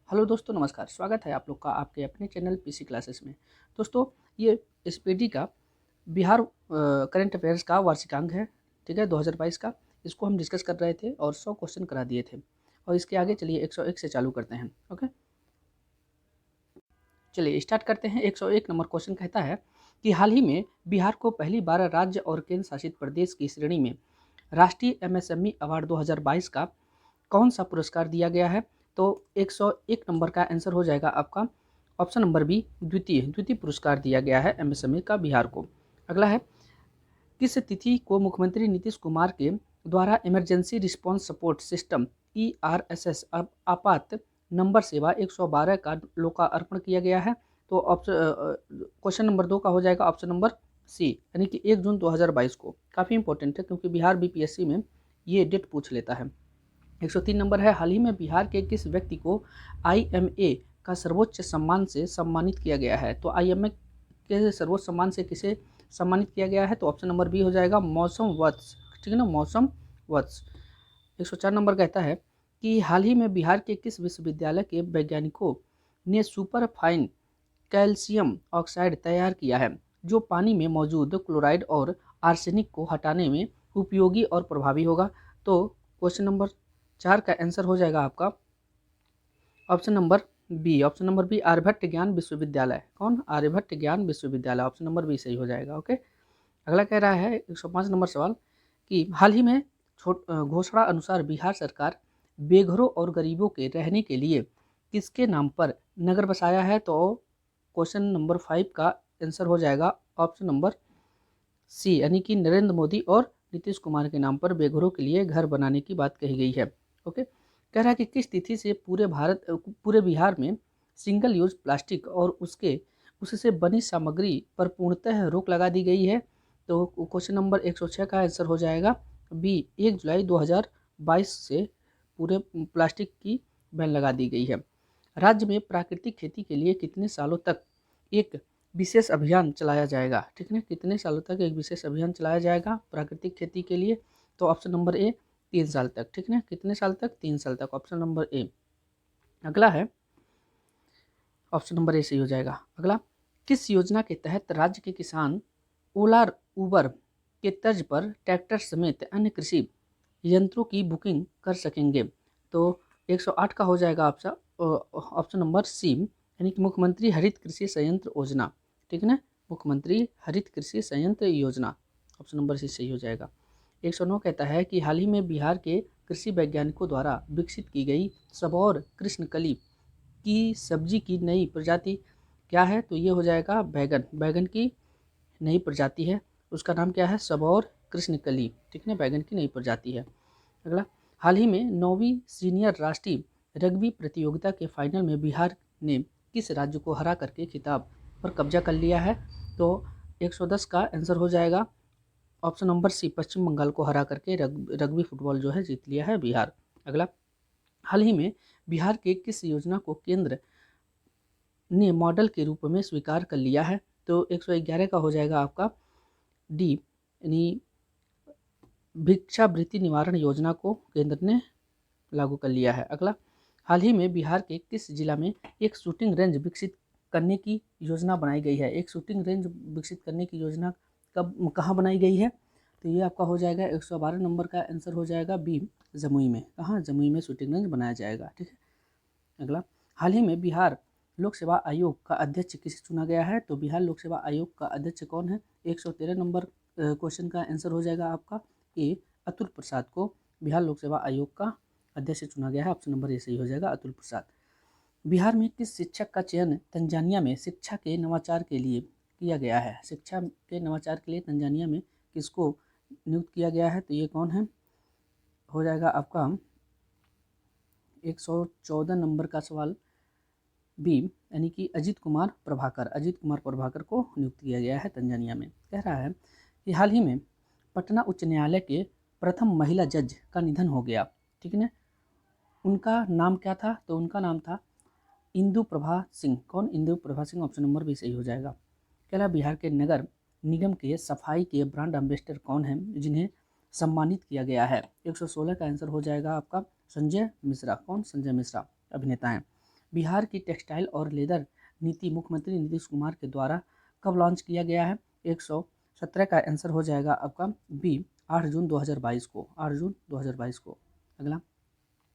Hello दोस्तों, नमस्कार। स्वागत है आप लोग का आपके अपने चैनल पीसी क्लासेस में। दोस्तों, ये एसपीडी का बिहार करंट अफेयर्स का वार्षिकांक है, ठीक है, 2022 का। इसको हम डिस्कस कर रहे थे और 100 क्वेश्चन करा दिए थे। और इसके आगे चलिए 101 से चालू करते हैं। ओके, चलिए स्टार्ट करते हैं। 101 नंबर क्वेश्चन कहता है कि हाल ही में बिहार को पहली बार राज्य और केंद्र शासित प्रदेश की श्रेणी में राष्ट्रीय एमएसएमई अवार्ड 2022 का कौन सा पुरस्कार दिया गया है। तो 101 नंबर का आंसर हो जाएगा आपका ऑप्शन नंबर बी, द्वितीय पुरस्कार दिया गया है एमएसएमई का बिहार को। अगला है, किस तिथि को मुख्यमंत्री नीतीश कुमार के द्वारा emergency response support system ERSS आपात नंबर सेवा 112 का लोकार्पण किया गया है। तो क्वेश्चन नंबर 2 का हो जाएगा ऑप्शन नंबर सी, यानी कि 1 जून 2022 को। काफ़ी इंपॉर्टेंट है क्योंकि बिहार बीपीएससी में ये डेट पूछ लेता है। 103 नंबर है, हाल ही में बिहार के किस व्यक्ति को आईएमए का सर्वोच्च सम्मान से सम्मानित किया गया है। तो आईएमए के सर्वोच्च सम्मान से किसे सम्मानित किया गया है। तो ऑप्शन नंबर बी हो जाएगा मौसम वत्स, ठीक है ना, मौसम वत्स। 104 नंबर कहता है कि हाल ही में बिहार के किस विश्वविद्यालय के वैज्ञानिकों ने सुपर फाइन कैल्शियम ऑक्साइड तैयार किया है, जो पानी में मौजूद क्लोराइड और आर्सेनिक को हटाने में उपयोगी और प्रभावी होगा। तो क्वेश्चन नंबर 4 का आंसर हो जाएगा आपका option number B. Option number B, Aryabhatta Gyan Vishwavidyalaya. कौन? आर्यभट्ट ज्ञान विश्वविद्यालय। ऑप्शन नंबर बी सही हो जाएगा। ओके, अगला कह रहा है 105 नंबर सवाल कि हाल ही में घोषणा अनुसार बिहार सरकार बेघरों और गरीबों के रहने के लिए किसके नाम पर नगर बसाया है। तो क्वेश्चन नंबर 5 का आंसर हो जाएगा ऑप्शन नंबर सी, यानी कि नरेंद्र मोदी और नीतीश कुमार के नाम पर बेघरों के लिए घर बनाने की बात कही गई है। ओके, कह रहा है कि किस तिथि से पूरे बिहार में सिंगल यूज प्लास्टिक और उससे बनी सामग्री पर पूर्णतः रोक लगा दी गई है। तो क्वेश्चन नंबर 106 का आंसर हो जाएगा बी, 1 जुलाई 2022 से पूरे प्लास्टिक की बैन लगा दी गई है। राज्य में प्राकृतिक खेती के लिए कितने सालों तक एक विशेष अभियान चलाया जाएगा, ठीक है, कितने सालों तक एक विशेष अभियान चलाया जाएगा प्राकृतिक खेती के लिए। तो ऑप्शन नंबर ए, 3 साल तक, ठीक है, कितने साल तक? 3 साल तक, ऑप्शन नंबर ए। अगला है ऑप्शन नंबर ए सही हो जाएगा। अगला, किस योजना के तहत राज्य के किसान ओला उबर के तर्ज पर ट्रैक्टर समेत अन्य कृषि यंत्रों की बुकिंग कर सकेंगे। तो 108 का हो जाएगा ऑप्शन नंबर सी, यानी कि मुख्यमंत्री हरित कृषि संयंत्र योजना, ठीक है ना, मुख्यमंत्री हरित कृषि संयंत्र योजना। ऑप्शन नंबर सी सही हो जाएगा। 109 कहता है कि हाल ही में बिहार के कृषि वैज्ञानिकों द्वारा विकसित की गई सबौर कृष्णकली की सब्जी की नई प्रजाति क्या है। तो ये हो जाएगा बैगन। बैगन की नई प्रजाति है, उसका नाम क्या है? सबौर कृष्णकली, ठीक है, बैगन की नई प्रजाति है। अगला, हाल ही में 9वीं सीनियर राष्ट्रीय रग्बी प्रतियोगिता के फाइनल में बिहार ने किस राज्य को हरा करके खिताब पर कब्जा कर लिया है। तो 110 का आंसर हो जाएगा ऑप्शन नंबर सी, पश्चिम बंगाल को हरा करके रग्बी फुटबॉल जो है जीत लिया है बिहार। अगला, हाल ही में बिहार के किस योजना को केंद्र ने मॉडल के रूप में स्वीकार कर लिया है। तो 111 का हो जाएगा आपका डी, यानी भिक्षावृत्ति निवारण योजना को केंद्र ने लागू कर लिया है। अगला, हाल ही में बिहार के किस जिला में एक शूटिंग रेंज विकसित करने की योजना बनाई गई है। एक शूटिंग रेंज विकसित करने की योजना कब कहाँ बनाई गई है। तो ये आपका हो जाएगा 112 नंबर का आंसर हो जाएगा बी, जमुई में। कहाँ? जमुई में शूटिंग रेंज बनाया जाएगा, ठीक है। अगला, हाल ही में बिहार लोक सेवा आयोग का अध्यक्ष किसे चुना गया है। तो बिहार लोक सेवा आयोग का अध्यक्ष कौन है। 113 नंबर क्वेश्चन का आंसर हो जाएगा आपका ए, अतुल प्रसाद को बिहार लोक सेवा आयोग का अध्यक्ष चुना गया है। ऑप्शन नंबर ए सही हो जाएगा, अतुल प्रसाद। बिहार में किस शिक्षक का चयन तंजानिया में शिक्षा के नवाचार के लिए किया गया है। शिक्षा के नवाचार के लिए तंजानिया में किसको नियुक्त किया गया है। तो ये कौन है? हो जाएगा आपका 114 नंबर का सवाल बी, यानी कि अजीत कुमार प्रभाकर को नियुक्त किया गया है तंजानिया में। कह रहा है कि हाल ही में पटना उच्च न्यायालय के प्रथम महिला जज का निधन हो गया, ठीक है ना। उनका नाम क्या था। तो उनका नाम था इंदु प्रभा सिंह। कौन? इंदु प्रभा सिंह। ऑप्शन नंबर भी सही हो जाएगा। कह रहा, बिहार के नगर निगम के सफाई के ब्रांड एम्बेसडर कौन है जिन्हें सम्मानित किया गया है। 116 का आंसर हो जाएगा आपका संजय मिश्रा। कौन? संजय मिश्रा अभिनेता हैं। बिहार की टेक्सटाइल और लेदर नीति मुख्यमंत्री नीतीश कुमार के द्वारा कब लॉन्च किया गया है? 117 का आंसर हो जाएगा आपका बी, 8 जून 2022 को, 8 जून 2022 को। अगला,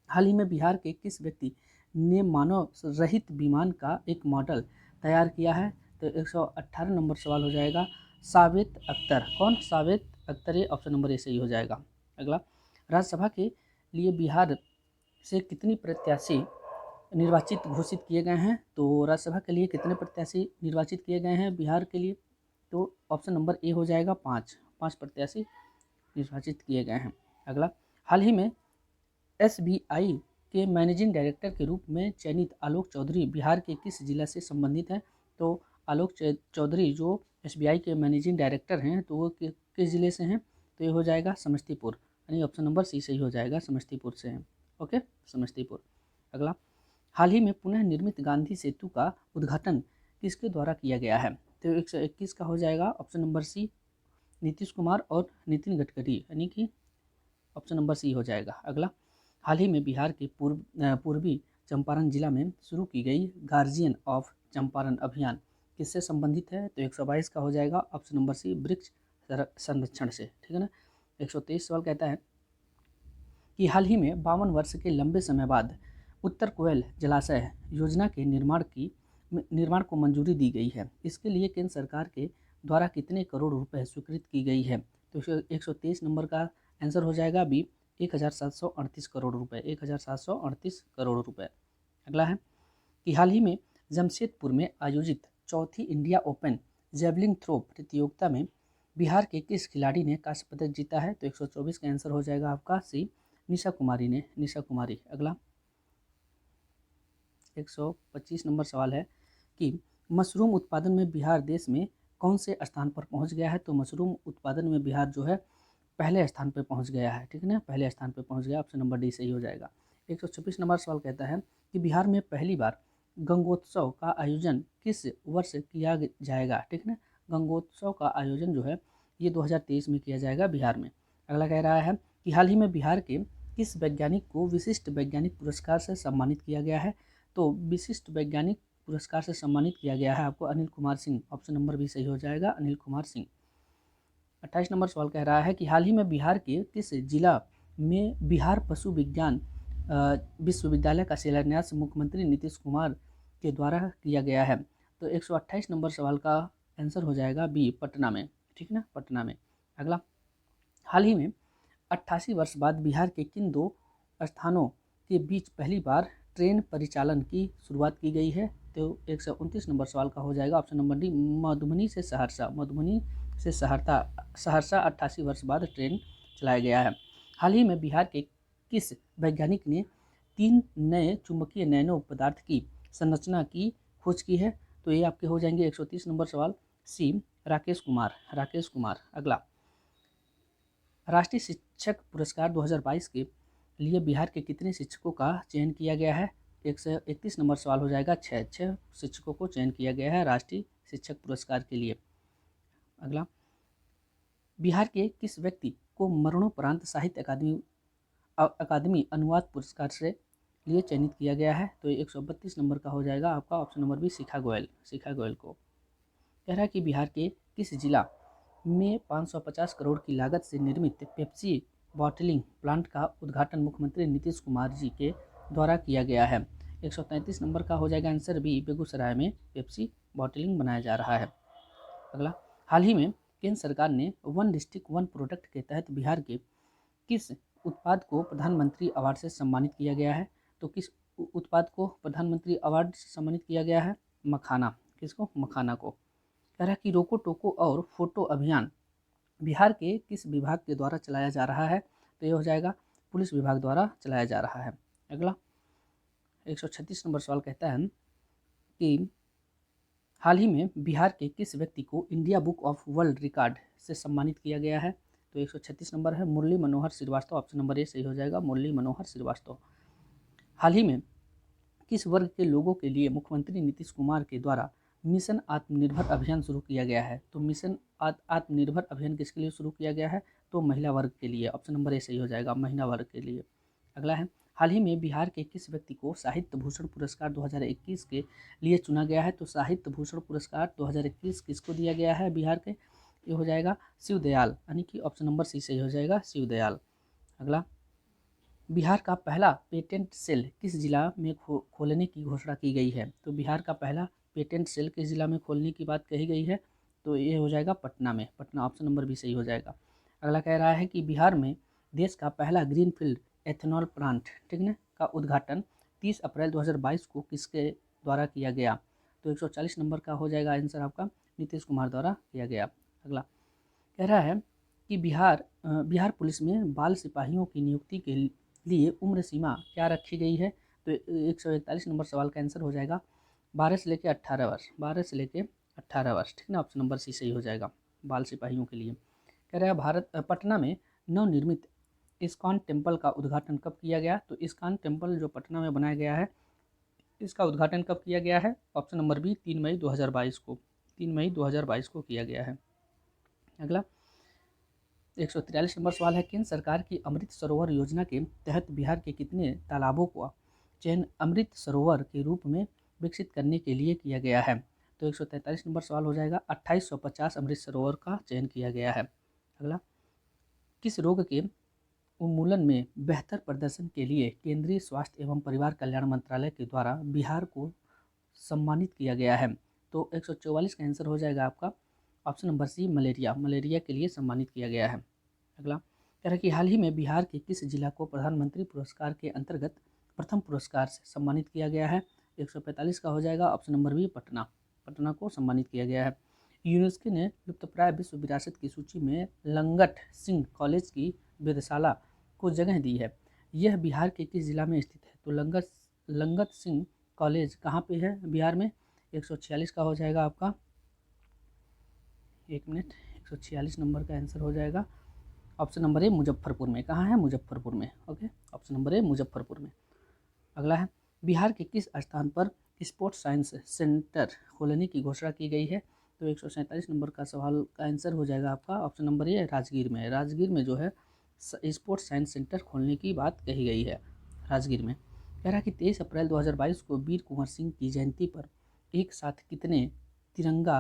हाल ही में बिहार के किस व्यक्ति ने मानव रहित विमान का एक मॉडल तैयार किया है? तो 118 नंबर सवाल हो जाएगा सावेद अख्तर। कौन? सावेद अख्तर। ये ऑप्शन नंबर ए सही हो जाएगा। अगला, राज्यसभा के लिए बिहार से कितनी प्रत्याशी निर्वाचित घोषित किए गए हैं? तो राज्यसभा के लिए कितने प्रत्याशी निर्वाचित किए गए हैं बिहार के लिए? तो ऑप्शन नंबर ए हो जाएगा 5 प्रत्याशी निर्वाचित किए गए हैं। अगला, हाल ही में SBI के मैनेजिंग डायरेक्टर के रूप में चयनित आलोक चौधरी बिहार के किस जिला से संबंधित हैं? तो आलोक चौधरी जो SBI के मैनेजिंग डायरेक्टर हैं तो वो किस जिले से हैं? तो ये हो जाएगा समस्तीपुर, यानी ऑप्शन नंबर सी सही हो जाएगा, समस्तीपुर से हैं। ओके, समस्तीपुर। अगला, हाल ही में पुनः निर्मित गांधी सेतु का उद्घाटन किसके द्वारा किया गया है? तो 121 का हो जाएगा option number C, Nitish Kumar और नितिन गडकरी, यानी कि ऑप्शन नंबर सी हो जाएगा। अगला, हाल ही में बिहार के पूर्वी चंपारण जिला में शुरू की गई गार्जियन ऑफ चंपारण अभियान किससे संबंधित है? तो 122 का हो जाएगा ऑप्शन नंबर सी, वृक्ष संरक्षण से। ठीक है ना। 123 सवाल कहता है कि हाल ही में 52 वर्ष के लंबे समय बाद उत्तर कोयल जलाशय योजना के निर्माण को मंजूरी दी गई है। इसके लिए केंद्र सरकार के द्वारा कितने करोड़ रुपए स्वीकृत की गई है? तो 123 नंबर का आंसर हो जाएगा बी, 1738 करोड़ रुपए, 1738 करोड़ रुपए। अगला है कि हाल ही में जमशेदपुर में आयोजित चौथी इंडिया ओपन जेवलिन थ्रो प्रतियोगिता में बिहार के किस खिलाड़ी ने कांस्य पदक जीता है? तो 124 का आंसर हो जाएगा आपका सी, निशा कुमारी ने, निशा कुमारी। अगला 125 नंबर सवाल है कि मशरूम उत्पादन में बिहार देश में कौन से स्थान पर पहुंच गया है? तो मशरूम उत्पादन में बिहार जो है पहले स्थान पर पहुंच गया है। ठीक है ना, पहले स्थान पर पहुंच गया, ऑप्शन नंबर डी सही हो जाएगा। 126 नंबर सवाल कहता है कि बिहार में पहली बार गंगोत्सव का आयोजन किस वर्ष किया जाएगा? ठीक है ना, गंगोत्सव का आयोजन जो है ये 2023 में किया जाएगा बिहार में। अगला कह रहा है कि हाल ही में बिहार के किस वैज्ञानिक को विशिष्ट वैज्ञानिक पुरस्कार से सम्मानित किया गया है? तो विशिष्ट वैज्ञानिक पुरस्कार से सम्मानित किया गया है आपको अनिल कुमार सिंह, ऑप्शन नंबर भी सही हो जाएगा, अनिल कुमार सिंह। 28 नंबर सवाल कह रहा है कि हाल ही में बिहार के किस जिला में बिहार पशु विज्ञान विश्वविद्यालय का शिलान्यास मुख्यमंत्री नीतीश कुमार के द्वारा किया गया है? तो 128 नंबर सवाल का आंसर हो जाएगा बी, पटना में। ठीक है ना, पटना में। अगला, हाल ही में 88 वर्ष बाद बिहार के किन दो स्थानों के बीच पहली बार ट्रेन परिचालन की शुरुआत की गई है? तो 129 नंबर सवाल का हो जाएगा ऑप्शन नंबर डी, मधुबनी से सहरसा, मधुबनी से सहरसा 88 वर्ष बाद ट्रेन चलाया गया है। हाल ही में बिहार के किस वैज्ञानिक ने 3 नए चुंबकीय नैनो पदार्थ की संरचना की खोज की है? तो ये आपके हो जाएंगे 130 नंबर सवाल सी, राकेश कुमार, राकेश कुमार। अगला, राष्ट्रीय शिक्षक पुरस्कार 2022 के लिए बिहार के कितने शिक्षकों का चयन किया गया है? 131 नंबर सवाल हो जाएगा, 6 शिक्षकों को चयन किया गया है राष्ट्रीय शिक्षक पुरस्कार के लिए। अगला, बिहार के किस व्यक्ति को मरणोपरांत साहित्य अकादमी अनुवाद पुरस्कार से लिए चयनित किया गया है? तो 132 नंबर का हो जाएगा आपका ऑप्शन नंबर बी, शिखा गोयल, शिखा गोयल को। कह रहा है कि बिहार के किस जिला में 550 करोड़ की लागत से निर्मित पेप्सी बॉटलिंग प्लांट का उद्घाटन मुख्यमंत्री नीतीश कुमार जी के द्वारा किया गया है? 133 नंबर का हो जाएगा आंसर बी, बेगूसराय में पेप्सी बॉटलिंग बनाया जा रहा है। अगला, हाल ही में केंद्र सरकार ने वन डिस्ट्रिक्ट वन प्रोडक्ट के तहत बिहार के किस उत्पाद को प्रधानमंत्री अवार्ड से सम्मानित किया गया है? तो किस उत्पाद को प्रधानमंत्री अवार्ड से सम्मानित किया गया है? मखाना। किसको? मखाना को। कह रहा है कि रोको टोको और फोटो अभियान बिहार के किस विभाग के द्वारा चलाया जा रहा है? तो ये हो जाएगा पुलिस विभाग द्वारा चलाया जा रहा है। अगला 136 नंबर सवाल कहता है कि हाल ही में बिहार के किस व्यक्ति को India book of world record से सम्मानित किया गया है? तो 136 नंबर है Murli Manohar Srivastava, option number A सही हो जाएगा, मुरली मनोहर श्रीवास्तव। हाल ही में किस वर्ग के लोगों के लिए मुख्यमंत्री नीतीश कुमार के द्वारा मिशन आत्मनिर्भर अभियान शुरू किया गया है? तो मिशन आत्मनिर्भर अभियान किसके लिए शुरू किया गया है? तो महिला वर्ग के लिए, ऑप्शन नंबर ए सही हो जाएगा, महिला वर्ग के लिए। अगला है हाल ही में बिहार के किस व्यक्ति को साहित्य भूषण पुरस्कार 2021 के लिए चुना गया है? तो साहित्य भूषण पुरस्कार 2021 किसको दिया गया है बिहार के? ये हो जाएगा शिवदयाल, यानी कि ऑप्शन नंबर सी सही हो जाएगा, शिवदयाल। अगला, बिहार का पहला पेटेंट सेल किस जिला में खोलने की घोषणा की गई है? तो बिहार का पहला पेटेंट सेल किस जिला में खोलने की बात कही गई है? तो ये हो जाएगा पटना में, पटना ऑप्शन नंबर भी सही हो जाएगा। अगला कह रहा है कि बिहार में देश का पहला ग्रीनफील्ड एथेनॉल प्लांट, ठीक है, का उद्घाटन 30 अप्रैल 2022 को किसके द्वारा किया गया? तो 140 नंबर का हो जाएगा आंसर आपका, नीतीश कुमार द्वारा किया गया। अगला कह रहा है कि बिहार पुलिस में बाल सिपाहियों की नियुक्ति के लिए उम्र सीमा क्या रखी गई है? तो 141 नंबर सवाल का आंसर हो जाएगा 12 से लेकर 18 वर्ष, 12 से लेकर 18 वर्ष, ठीक ना, ऑप्शन नंबर सी सही हो जाएगा बाल सिपाहियों के लिए। कह रहा है पटना में नवनिर्मित इस्कॉन टेम्पल का उद्घाटन कब किया गया? तो इस्कॉन टेम्पल जो पटना में बनाया गया है, इसका उद्घाटन कब किया गया है? ऑप्शन नंबर बी 3 मई 2022 को, 3 मई 2022 को किया गया है। अगला 143 नंबर सवाल है, केंद्र सरकार की अमृत सरोवर योजना के तहत बिहार के कितने तालाबों का चयन अमृत सरोवर के रूप में विकसित करने के लिए किया गया है? तो 143 नंबर सवाल हो जाएगा 2850 अमृत सरोवर का चयन किया गया है। अगला, किस रोग के उन्मूलन में बेहतर प्रदर्शन के लिए केंद्रीय स्वास्थ्य एवं परिवार कल्याण मंत्रालय के द्वारा बिहार को सम्मानित किया गया है? तो 144 का आंसर हो जाएगा आपका option number C, malaria, malaria के लिए सम्मानित किया गया है। अगला कह रहा है कि हाल ही में बिहार के किस जिला को प्रधानमंत्री पुरस्कार के अंतर्गत प्रथम पुरस्कार से सम्मानित किया गया है? 145 का हो जाएगा option number B, Patna, Patna को सम्मानित किया गया है। यूनेस्को ने लुप्तप्राय विश्व विरासत की सूची में लंगट सिंह कॉलेज की वेधशाला को जगह दी है। यह बिहार के किस जिला में स्थित है? तो लंगट सिंह कॉलेज कहाँ पे है बिहार में? 146 का हो जाएगा आपका, एक मिनट, 146 नंबर का आंसर हो जाएगा ऑप्शन नंबर ए, मुजफ्फरपुर में। कहाँ है? मुजफ्फरपुर में। Okay, option number A, Muzaffarpur में। अगला है, बिहार के किस स्थान पर स्पोर्ट्स साइंस सेंटर खोलने की घोषणा की गई है? तो 147 नंबर का सवाल का आंसर हो जाएगा आपका ऑप्शन नंबर ए, राजगीर में। राजगीर में जो है स्पोर्ट्स साइंस सेंटर खोलने की बात कही गई है, राजगीर में। कह रहा है कि 23 अप्रैल 2022 को वीर कुंवर सिंह की जयंती पर एक साथ कितने तिरंगा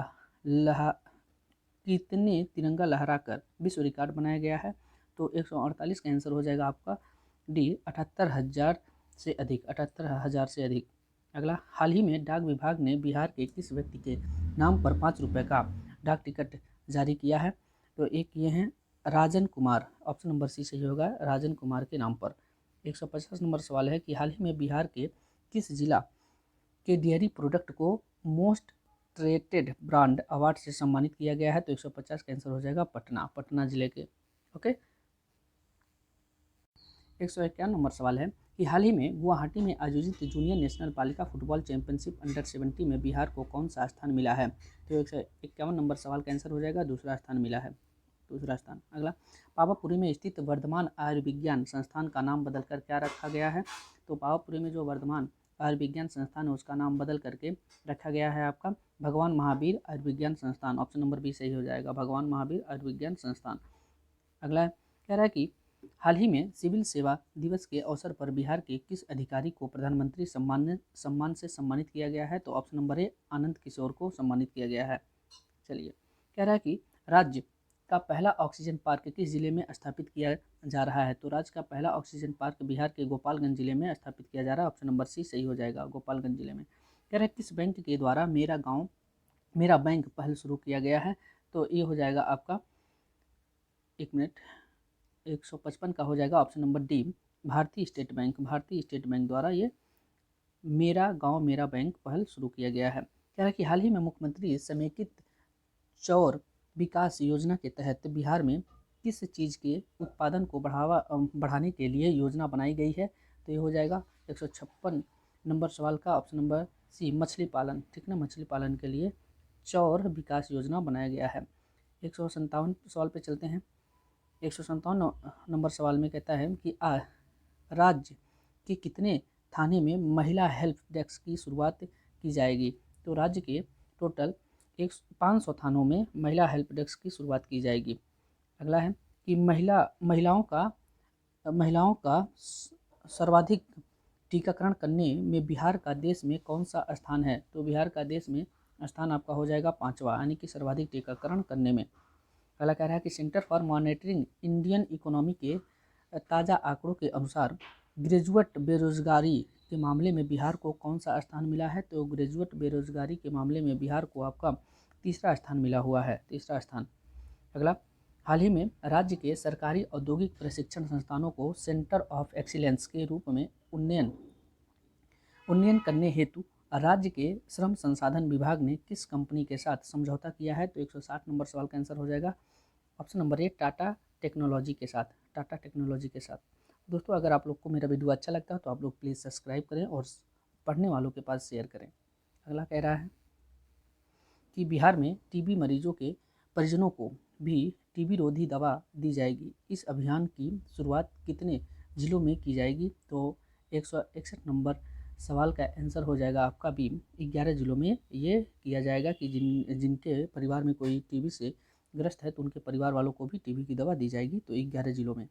लहराकर विश्व रिकॉर्ड बनाया गया है? तो 148 का आंसर हो जाएगा आपका डी, 78,000 से अधिक, 78,000 से अधिक। अगला, हाल ही में डाक विभाग ने बिहार के किस व्यक्ति के नाम पर 5 रुपये का डाक टिकट जारी किया है? तो एक ये हैं राजन कुमार, ऑप्शन नंबर सी सही होगा, राजन कुमार के नाम पर। 150 नंबर सवाल है कि हाल ही में बिहार के किस जिला के डेयरी प्रोडक्ट को मोस्ट ट्रेटेड ब्रांड अवार्ड से सम्मानित किया गया है? तो 150 का आंसर हो जाएगा पटना, पटना जिले के। ओके, 151 नंबर सवाल है कि हाल ही में गुवाहाटी में आयोजित जूनियर नेशनल बालिका फुटबॉल चैंपियनशिप अंडर 17 में बिहार को कौन सा स्थान मिला है? तो 151 नंबर सवाल का आंसर हो जाएगा दूसरा स्थान मिला है, दूसरा स्थान। अगला, पावापुरी में स्थित वर्धमान आयुर्विज्ञान संस्थान का नाम बदलकर क्या रखा गया है? तो पावापुरी में जो वर्धमान आयुर्विज्ञान संस्थान है उसका नाम बदल करके रखा गया है आपका भगवान महावीर आयुर्विज्ञान संस्थान, ऑप्शन नंबर बी सही हो जाएगा, भगवान महावीर आयुर्विज्ञान संस्थान। अगला कह रहा है कि हाल ही में सिविल सेवा दिवस के अवसर पर बिहार के किस अधिकारी को प्रधानमंत्री सम्मान से सम्मानित किया गया है? तो option number A, Anand Kishore को सम्मानित किया गया है। चलिए, कह रहा है कि राज्य का पहला ऑक्सीजन पार्क किस जिले में स्थापित किया जा रहा है? तो राज्य का पहला ऑक्सीजन पार्क बिहार के गोपालगंज जिले में स्थापित किया जा रहा है, ऑप्शन नंबर सी सही हो जाएगा, गोपालगंज जिले में। कह रहे हैं किस बैंक के द्वारा मेरा गांव मेरा बैंक पहल शुरू किया गया है? तो ये हो जाएगा आपका, एक मिनट, 155 का हो जाएगा ऑप्शन नंबर डी, भारतीय स्टेट बैंक, भारतीय स्टेट बैंक द्वारा ये मेरा गांव मेरा बैंक पहल शुरू किया गया है। कह रहा है कि हाल ही में मुख्यमंत्री समेकित चौर विकास योजना के तहत बिहार में किस चीज़ के उत्पादन को बढ़ाने के लिए योजना बनाई गई है? तो ये हो जाएगा 156 नंबर सवाल का ऑप्शन नंबर सी, मछली पालन, ठीक ना, मछली पालन के लिए चौर विकास योजना बनाया गया है। 157 सवाल पे चलते हैं। 157 नंबर सवाल में कहता है कि राज्य के कितने थाने में महिला हेल्प डेस्क की शुरुआत की जाएगी? तो राज्य के टोटल 500 थानों में महिला हेल्प डेस्क की शुरुआत की जाएगी। अगला है कि महिलाओं का सर्वाधिक टीकाकरण करने में बिहार का देश में कौन सा स्थान है? तो बिहार का देश में स्थान आपका हो जाएगा 5वां, यानी कि सर्वाधिक टीकाकरण करने में। अगला कह रहा है कि centre for monitoring Indian economy के ताज़ा आंकड़ों के अनुसार ग्रेजुएट बेरोजगारी के मामले में बिहार को कौन सा स्थान मिला है? तो ग्रेजुएट बेरोजगारी के मामले में बिहार को आपका तीसरा स्थान मिला हुआ है, तीसरा स्थान। अगला, हाल ही में राज्य के सरकारी औद्योगिक प्रशिक्षण संस्थानों को सेंटर ऑफ एक्सीलेंस के रूप में उन्नयन करने हेतु राज्य के श्रम संसाधन विभाग ने किस कंपनी के साथ समझौता किया है? तो 160 नंबर सवाल का आंसर हो जाएगा option number A, Tata technology के साथ, टाटा टेक्नोलॉजी के साथ। दोस्तों, अगर आप लोग को मेरा वीडियो अच्छा लगता है तो आप लोग प्लीज़ सब्सक्राइब करें और पढ़ने वालों के पास शेयर करें। अगला कह रहा है कि बिहार में टीबी मरीजों के परिजनों को भी टीबी रोधी दवा दी जाएगी। इस अभियान की शुरुआत कितने जिलों में की जाएगी? तो 161 नंबर सवाल का आंसर हो जाएगा आपका बी, 11 जिलों में ये किया जाएगा कि जिनके परिवार में कोई टीबी से ग्रस्त है तो उनके परिवार वालों को भी टीबी की दवा दी जाएगी, तो 11 जिलों में।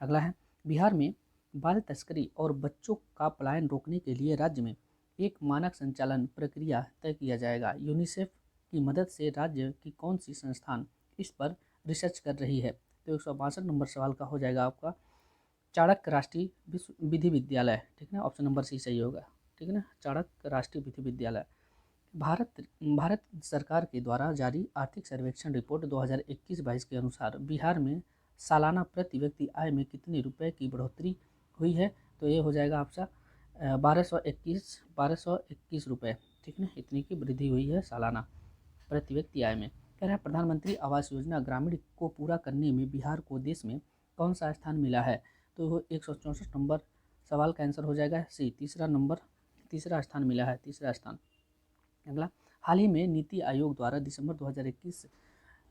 अगला है, बिहार में बाल तस्करी और बच्चों का पलायन रोकने के लिए राज्य में एक मानक संचालन प्रक्रिया तय किया जाएगा। यूनिसेफ की मदद से राज्य की कौन सी संस्थान इस पर रिसर्च कर रही है? तो 162 नंबर सवाल का हो जाएगा आपका चाणक्य राष्ट्रीय विधि विद्यालय, ठीक है ना, ऑप्शन नंबर सी सही होगा, ठीक है ना, चाणक्य राष्ट्रीय विधि विद्यालय। भारत सरकार के द्वारा जारी आर्थिक सर्वेक्षण रिपोर्ट 2021-22 के अनुसार बिहार में सालाना प्रति व्यक्ति आय में कितने रुपए की बढ़ोतरी हुई है? तो ये हो जाएगा आपका 1221 रुपये, ठीक है ना, इतनी की वृद्धि हुई है सालाना प्रति व्यक्ति आय में। कह रहा है प्रधानमंत्री आवास योजना ग्रामीण को पूरा करने में बिहार को देश में कौन सा स्थान मिला है? तो 164 नंबर सवाल का आंसर हो जाएगा सी, तीसरा स्थान मिला है, तीसरा स्थान। अगला, हाल ही में नीति आयोग द्वारा दिसंबर 2021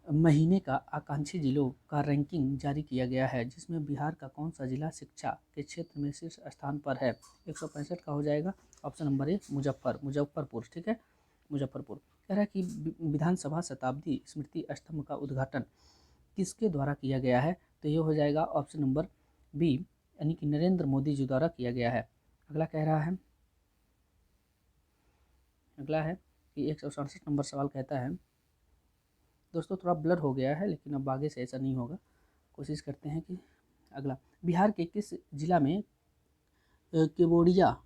महीने का आकांक्षी जिलों का रैंकिंग जारी किया गया है, जिसमें बिहार का कौन सा जिला शिक्षा के क्षेत्र में शीर्ष स्थान पर है? 165 का हो जाएगा ऑप्शन नंबर ए, मुजफ्फरपुर, ठीक है, मुजफ्फरपुर। कह रहा है कि विधानसभा शताब्दी स्मृति स्तंभ का उद्घाटन किसके द्वारा किया गया है? तो ये हो जाएगा ऑप्शन नंबर बी, यानी कि नरेंद्र मोदी जी द्वारा किया गया है। अगला है कि 167 नंबर सवाल कहता है, दोस्तों थोड़ा ब्लर हो गया है लेकिन अब आगे से ऐसा नहीं होगा, कोशिश करते हैं कि अगला, बिहार के किस जिला में कंबोडिया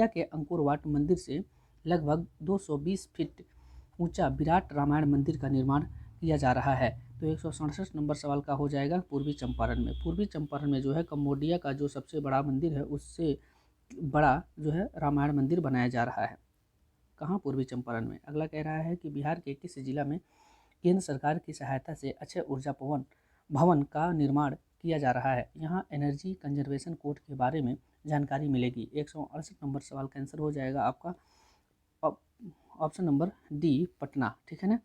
के अंकोर वाट मंदिर से लगभग 220 फीट ऊंचा विराट रामायण मंदिर का निर्माण किया जा रहा है? तो 167 नंबर सवाल का हो जाएगा पूर्वी चंपारण में। पूर्वी चंपारण में जो है कंबोडिया का जो सबसे बड़ा मंदिर है उससे बड़ा जो है रामायण मंदिर बनाया जा रहा है। कहाँ? पूर्वी चंपारण में। अगला कह रहा है कि बिहार के किस जिला में केंद्र सरकार की सहायता से अक्षय ऊर्जा भवन का निर्माण किया जा रहा है? यहाँ एनर्जी कंजर्वेशन कोड के बारे में जानकारी मिलेगी। 168 नंबर सवाल का आंसर हो जाएगा आपका ऑप्शन नंबर डी, पटना, ठीक है ना।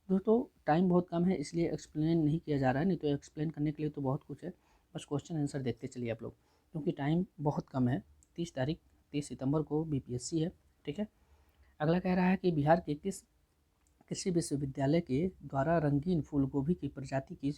दोस्तों टाइम बहुत कम है इसलिए एक्सप्लेन नहीं किया जा रहा है, नहीं तो एक्सप्लेन करने के लिए तो बहुत कुछ है, बस क्वेश्चन आंसर देखते चलिए आप लोग, क्योंकि टाइम बहुत कम है। 30 सितंबर को बीपीएससी है, ठीक है। अगला कह रहा है कि बिहार के किस कृषि विश्वविद्यालय के द्वारा रंगीन फूल गोभी की प्रजाति की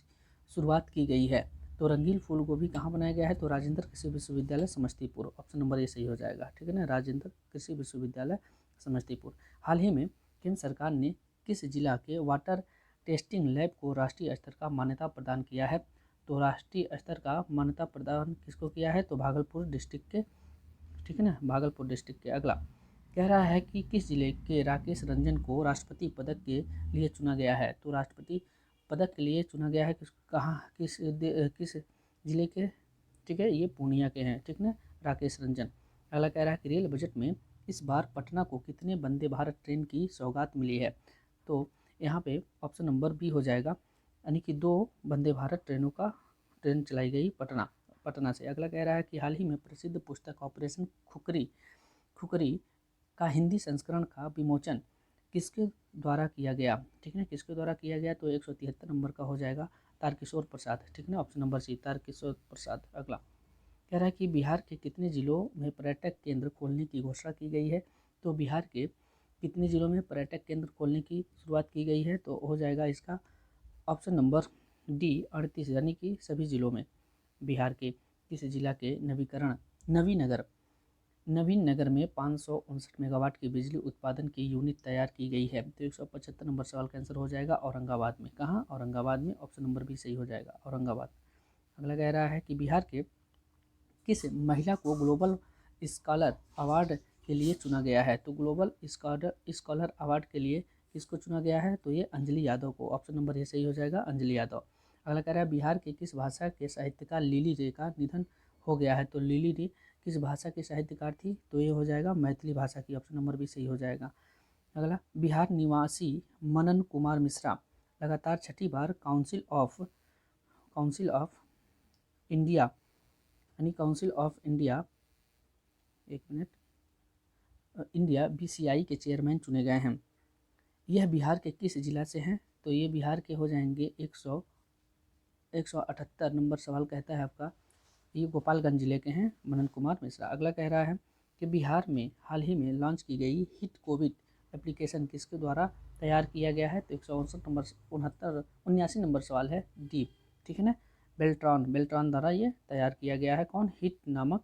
शुरुआत की गई है? तो रंगीन फूल गोभी कहाँ बनाया गया है? तो राजेंद्र कृषि विश्वविद्यालय समस्तीपुर, ऑप्शन नंबर ए सही हो जाएगा, ठीक है ना, राजेंद्र कृषि विश्वविद्यालय समस्तीपुर। हाल ही में केंद्र सरकार ने किस जिला के वाटर टेस्टिंग लैब को राष्ट्रीय स्तर का मान्यता प्रदान किया है? तो राष्ट्रीय स्तर का मान्यता प्रदान किसको किया है? तो भागलपुर डिस्ट्रिक्ट के, ठीक है ना, भागलपुर डिस्ट्रिक्ट के। अगला कह रहा है कि किस जिले के राकेश रंजन को राष्ट्रपति पदक के लिए चुना गया है? तो राष्ट्रपति पदक के लिए चुना गया है किस जिले के? ठीक है, ये पूर्णिया के हैं, ठीक ना, राकेश रंजन। अगला कह रहा है कि रेल बजट में इस बार पटना को कितने वंदे भारत ट्रेन की सौगात मिली है? तो यहाँ पे ऑप्शन नंबर बी हो जाएगा, यानी कि 2 वंदे भारत ट्रेन चलाई गई पटना से। अगला कह रहा है कि हाल ही में प्रसिद्ध पुस्तक ऑपरेशन खुकरी का हिंदी संस्करण का विमोचन किसके द्वारा किया गया? ठीक है, किसके द्वारा किया गया? तो 173 नंबर का हो जाएगा तारकिशोर प्रसाद, ठीक है ना, ऑप्शन नंबर सी, तारकिशोर प्रसाद। अगला कह रहा है कि बिहार के कितने जिलों में पर्यटक केंद्र खोलने की घोषणा की गई है? तो बिहार के कितने जिलों में पर्यटक केंद्र खोलने की शुरुआत की गई है? तो हो जाएगा इसका ऑप्शन नंबर डी, 38, यानी कि सभी जिलों में। बिहार के किस जिला के नवीन नगर में 559 मेगावाट की बिजली उत्पादन की यूनिट तैयार की गई है? तो 175 नंबर सवाल का आंसर हो जाएगा औरंगाबाद में। कहाँ? औरंगाबाद में। ऑप्शन नंबर बी सही हो जाएगा, औरंगाबाद। अगला कह रहा है कि बिहार के किस महिला को ग्लोबल स्कॉलर अवार्ड के लिए चुना गया है? तो ग्लोबल स्कॉलर अवार्ड के लिए किसको चुना गया है? तो ये अंजलि यादव को। ऑप्शन नंबर ये सही हो जाएगा, अंजलि यादव। अगला कह रहा है बिहार के किस भाषा के साहित्यकार लिली रे का निधन हो गया है? तो लिली रे किस भाषा की साहित्यकार थी? तो ये हो जाएगा मैथिली भाषा की। ऑप्शन नंबर भी सही हो जाएगा। अगला, बिहार निवासी मनन कुमार मिश्रा लगातार छठी बार काउंसिल ऑफ इंडिया यानी council of India India BCI के चेयरमैन चुने गए हैं। यह बिहार के किस जिला से हैं? तो ये बिहार के हो जाएंगे 178 नंबर सवाल कहता है आपका, ये गोपालगंज जिले के हैं मनन कुमार मिश्रा। अगला कह रहा है कि बिहार में हाल ही में लॉन्च की गई हिट कोविड एप्लीकेशन किसके द्वारा तैयार किया गया है? तो 169 नंबर 79 नंबर सवाल है डी, ठीक है ना, बेल्ट्रॉन द्वारा ये तैयार किया गया है। कौन? हिट नामक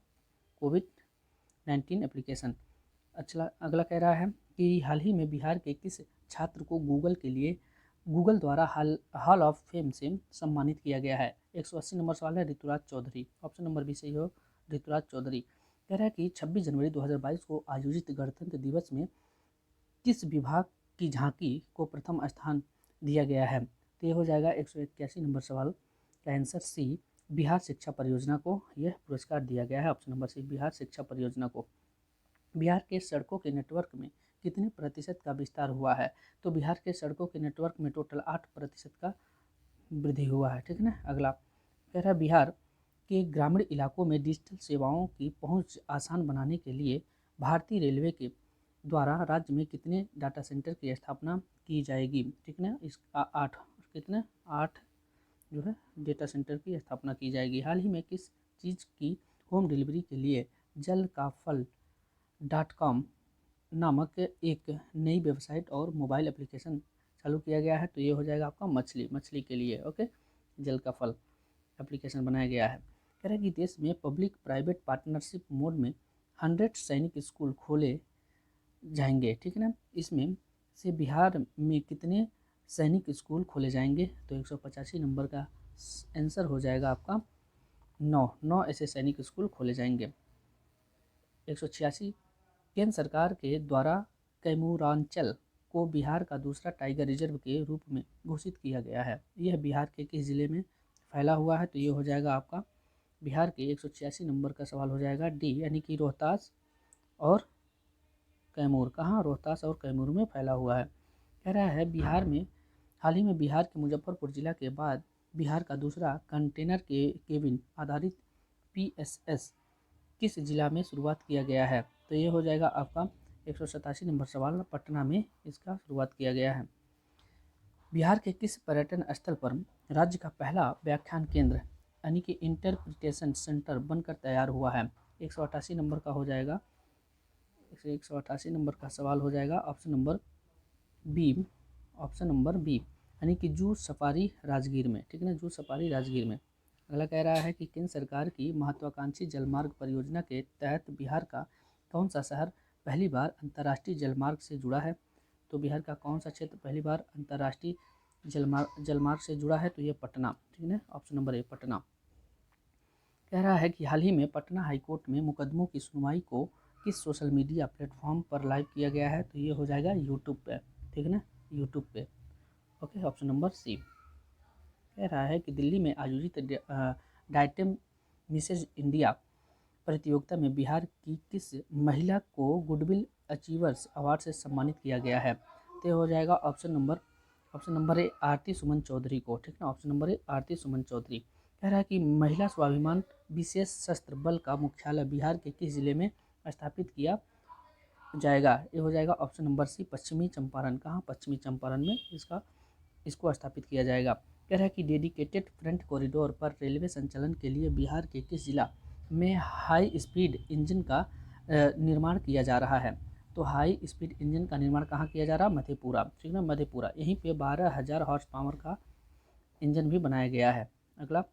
कोविड-19 एप्लीकेशन। अच्छा, अगला कह रहा है कि हाल ही में बिहार के किस छात्र को गूगल द्वारा हॉल ऑफ फेम से सम्मानित किया गया है? 180 नंबर सवाल है ऋतुराज चौधरी। ऑप्शन नंबर भी सही हो, ऋतुराज चौधरी। कह रहा है कि 26 जनवरी 2022 को आयोजित गणतंत्र दिवस में किस विभाग की झांकी को प्रथम स्थान दिया गया है? तो ये हो जाएगा 181 नंबर सवाल का आंसर सी, बिहार शिक्षा परियोजना को यह पुरस्कार दिया गया है। ऑप्शन नंबर सी, बिहार शिक्षा परियोजना को। बिहार के सड़कों के नेटवर्क में कितने प्रतिशत का विस्तार हुआ है? तो बिहार के सड़कों के नेटवर्क में टोटल 8% का वृद्धि हुआ है, ठीक है ना। अगला कह रहा है बिहार के ग्रामीण इलाकों में डिजिटल सेवाओं की पहुंच आसान बनाने के लिए भारतीय रेलवे के द्वारा राज्य में कितने डाटा सेंटर की स्थापना की जाएगी? ठीक है ना, इस 8 जो है डेटा सेंटर की स्थापना की जाएगी। हाल ही में किस चीज़ की होम डिलीवरी के लिए जलकाफल.com नामक एक नई वेबसाइट और मोबाइल एप्लीकेशन चालू किया गया है? तो ये हो जाएगा आपका मछली के लिए। ओके, जल का फल एप्लीकेशन बनाया गया है। कह रहा है कि देश में पब्लिक प्राइवेट पार्टनरशिप मोड में 100 सैनिक स्कूल खोले जाएंगे, ठीक है ना। इसमें से बिहार में कितने सैनिक स्कूल खोले जाएंगे? तो 185 नंबर का आंसर हो जाएगा आपका 9 ऐसे सैनिक स्कूल खोले जाएंगे। 186, केंद्र सरकार के द्वारा कैमूरांचल को बिहार का दूसरा टाइगर रिजर्व के रूप में घोषित किया गया है। यह बिहार के किस जिले में फैला हुआ है? तो ये हो जाएगा आपका बिहार के 186 नंबर का सवाल हो जाएगा डी, यानी कि रोहतास और कैमूर। कहाँ? रोहतास और कैमूर में फैला हुआ है। कह रहा है बिहार में हाल ही में बिहार के मुजफ्फरपुर जिला के बाद बिहार का दूसरा कंटेनर के केबिन आधारित PSS किस जिला में शुरुआत किया गया है? तो ये हो जाएगा आपका 187 नंबर सवाल, पटना में इसका शुरुआत किया गया है। बिहार के किस पर्यटन स्थल पर राज्य का पहला व्याख्यान केंद्र यानी कि इंटरप्रिटेशन सेंटर बनकर तैयार हुआ है? 188 नंबर का हो जाएगा, 188 नंबर का सवाल हो जाएगा ऑप्शन नंबर बी यानी कि जू सफारी राजगीर में, ठीक है ना, जू सफारी राजगीर में। अगला कह रहा है कि केंद्र सरकार की महत्वाकांक्षी जलमार्ग परियोजना के तहत बिहार का कौन सा शहर पहली बार अंतर्राष्ट्रीय जलमार्ग से जुड़ा है? तो बिहार का कौन सा क्षेत्र पहली बार अंतर्राष्ट्रीय जलमार्ग से जुड़ा है? तो ये पटना, ठीक है, ऑप्शन नंबर ए पटना। कह रहा है कि हाल ही में पटना हाईकोर्ट में मुकदमों की सुनवाई को किस सोशल मीडिया प्लेटफॉर्म पर लाइव किया गया है? तो ये हो जाएगा यूट्यूब पे, ठीक है ना, यूट्यूब पे। Okay, option number C. कह रहा है कि दिल्ली में आयोजित डाइटम मिसेज इंडिया प्रतियोगिता में बिहार की किस महिला को गुडविल अचीवर्स अवार्ड से सम्मानित किया गया है? तो हो जाएगा ऑप्शन नंबर ए आरती सुमन चौधरी को, ठीक ना, ऑप्शन नंबर ए आरती सुमन चौधरी। कह रहा है कि महिला स्वाभिमान विशेष सशस्त्र बल का मुख्यालय बिहार के किस जिले में स्थापित किया जाएगा? ये हो जाएगा ऑप्शन नंबर सी पश्चिमी चंपारण। कहाँ? पश्चिमी चंपारण में इसको स्थापित किया जाएगा। कह रहा है कि डेडिकेटेड फ्रंट कॉरिडोर पर रेलवे संचालन के लिए बिहार के किस जिला में हाई स्पीड इंजन का निर्माण किया जा रहा है? तो हाई स्पीड इंजन का निर्माण कहाँ किया जा रहा है? मधेपुरा, ठीक है, मधेपुरा। यहीं पे 12,000 हॉर्स पावर का इंजन भी बनाया गया है। अगला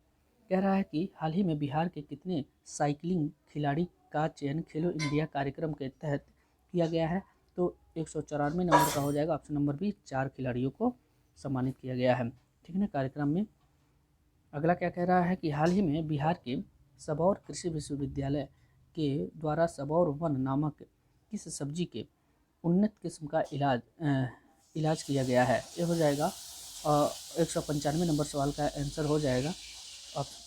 कह रहा है कि हाल ही में बिहार के कितने साइकिलिंग खिलाड़ी का चयन खेलो इंडिया कार्यक्रम के तहत किया गया है। तो 194 नंबर का हो जाएगा ऑप्शन नंबर बी, 4 खिलाड़ियों को सम्मानित किया गया है, ठीक है ना, कार्यक्रम में। अगला क्या कह रहा है कि हाल ही में बिहार के सबौर कृषि विश्वविद्यालय के द्वारा सबौर वन नामक किस सब्जी के उन्नत किस्म का इलाज किया गया है। ये हो जाएगा 195 नंबर सवाल का आंसर हो जाएगा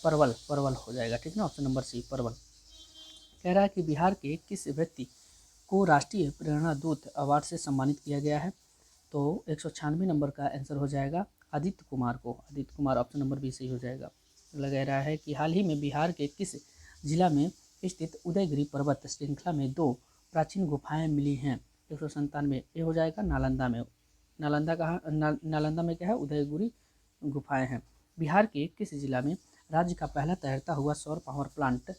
परवल, परवल हो जाएगा, ठीक ना, ऑप्शन नंबर सी परवल। कह रहा है कि बिहार के किस व्यक्ति को राष्ट्रीय प्रेरणा दूत अवार्ड से सम्मानित किया गया है। तो 196 नंबर का आंसर हो जाएगा आदित्य कुमार को, Aditya Kumar, option number B सही हो जाएगा। लग रहा है कि हाल ही में बिहार के किस जिला में स्थित उदयगिरी पर्वत श्रृंखला में 2 प्राचीन गुफाएं मिली हैं। 197 ये हो जाएगा नालंदा में। नालंदा कहाँ, नालंदा में क्या है, उदयगिरी गुफाएं हैं। बिहार के किस जिला में राज्य का पहला तैरता हुआ सौर पावर प्लांट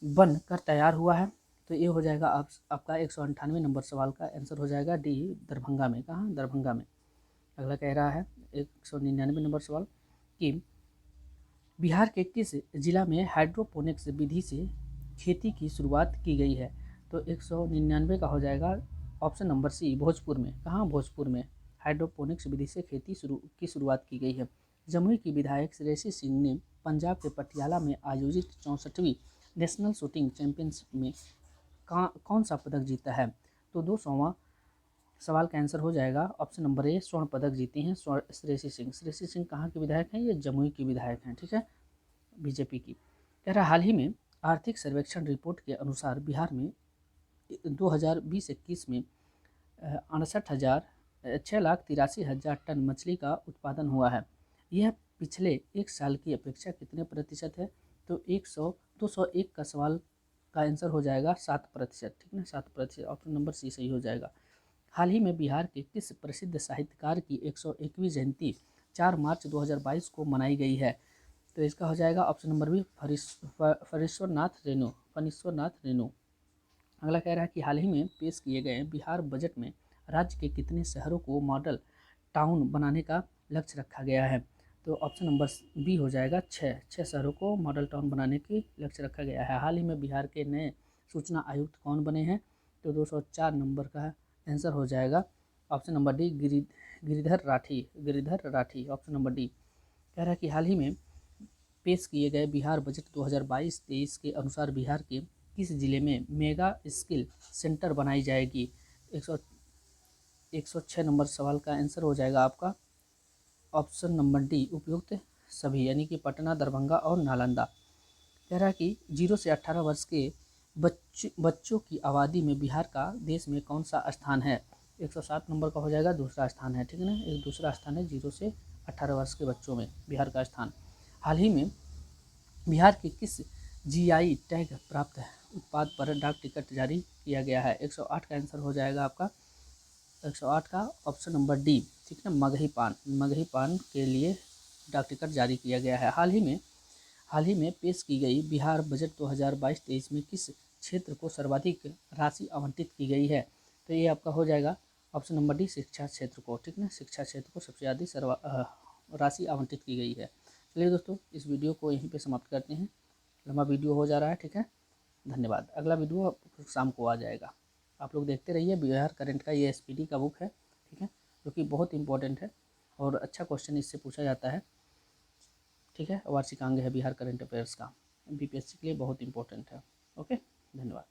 बन कर तैयार हुआ है। तो ये हो जाएगा आपका 198 नंबर सवाल का आंसर हो जाएगा डी, दरभंगा में। कहाँ, दरभंगा में। अगला कह रहा है 199 नंबर सवाल कि बिहार के किस जिला में हाइड्रोपोनिक्स विधि से खेती की शुरुआत की गई है। तो 199 का हो जाएगा ऑप्शन नंबर सी, भोजपुर में। कहाँ, भोजपुर में हाइड्रोपोनिक्स विधि से खेती की शुरुआत की गई है। जमुई की विधायक श्रेयसी सिंह ने पंजाब के पटियाला में आयोजित 64वीं नेशनल शूटिंग चैंपियनशिप में कौन सा पदक जीता है। तो 200वां सवाल का आंसर हो जाएगा ऑप्शन नंबर ए, स्वर्ण पदक जीती हैं श्रेयसी सिंह। श्रेयसी सिंह कहाँ के विधायक हैं, ये जमुई की विधायक हैं, ठीक है, बीजेपी की। कह रहा हाल ही में आर्थिक सर्वेक्षण रिपोर्ट के अनुसार बिहार में 2020-21 में 6,83,000 टन मछली का उत्पादन हुआ है। यह पिछले एक साल की अपेक्षा कितने प्रतिशत है। तो 201 का सवाल का आंसर हो जाएगा 7%, ठीक ना, 7%, ऑप्शन नंबर सी सही हो जाएगा। हाल ही में बिहार के किस प्रसिद्ध साहित्यकार की 101वीं जयंती 4 मार्च 2022 को मनाई गई है। तो इसका हो जाएगा option number B, Phanishwarnath Renu, Phanishwarnath Renu. अगला कह रहा है कि हाल ही में पेश किए गए बिहार बजट में राज्य के कितने शहरों को मॉडल टाउन बनाने का लक्ष्य रखा गया है। तो ऑप्शन नंबर बी हो जाएगा 6 शहरों को मॉडल टाउन बनाने की लक्ष्य रखा गया है। हाल ही में बिहार के नए सूचना आयुक्त कौन बने हैं। तो 204 नंबर का आंसर हो जाएगा option number D, Giridhar Rathi, Giridhar Rathi, option number D. कह रहा है कि हाल ही में पेश किए गए बिहार बजट 2022-23 के अनुसार बिहार के किस जिले में मेगा स्किल सेंटर बनाई जाएगी। 106 नंबर सवाल का आंसर हो जाएगा आपका ऑप्शन नंबर डी, उपयुक्त सभी, यानी कि पटना, दरभंगा और नालंदा। कह रहा है कि 0 से 18 वर्ष के बच्चों की आबादी में बिहार का देश में कौन सा स्थान है। 107 नंबर का हो जाएगा दूसरा स्थान है, ठीक है ना, एक दूसरा स्थान है 0 से 18 वर्ष के बच्चों में बिहार का स्थान। हाल ही में बिहार के किस जीआई टैग प्राप्त उत्पाद पर डाक टिकट जारी किया गया है। 108 का आंसर हो जाएगा आपका 108 का ऑप्शन नंबर डी, ठीक है, मगही पान, मगही पान के लिए डाक टिकट जारी किया गया है। हाल ही में पेश की गई बिहार बजट 2022-23 में किस क्षेत्र को सर्वाधिक राशि आवंटित की गई है। तो ये आपका हो जाएगा ऑप्शन नंबर डी, शिक्षा क्षेत्र को, ठीक ना, शिक्षा क्षेत्र को सबसे ज़्यादा राशि आवंटित की गई है। चलिए दोस्तों, इस वीडियो को यहीं पे समाप्त करते हैं, लंबा वीडियो हो जा रहा है, ठीक है, धन्यवाद। अगला वीडियो शाम को आ जाएगा, आप लोग देखते रहिए। बिहार करंट का ये SPD का बुक है, ठीक है, जो कि बहुत इंपॉर्टेंट है और अच्छा क्वेश्चन इससे पूछा जाता है, ठीक है, वार्षिक अंग है बिहार करंट अफेयर्स का, BPSC के लिए बहुत इंपॉर्टेंट है। ओके, धन्यवाद।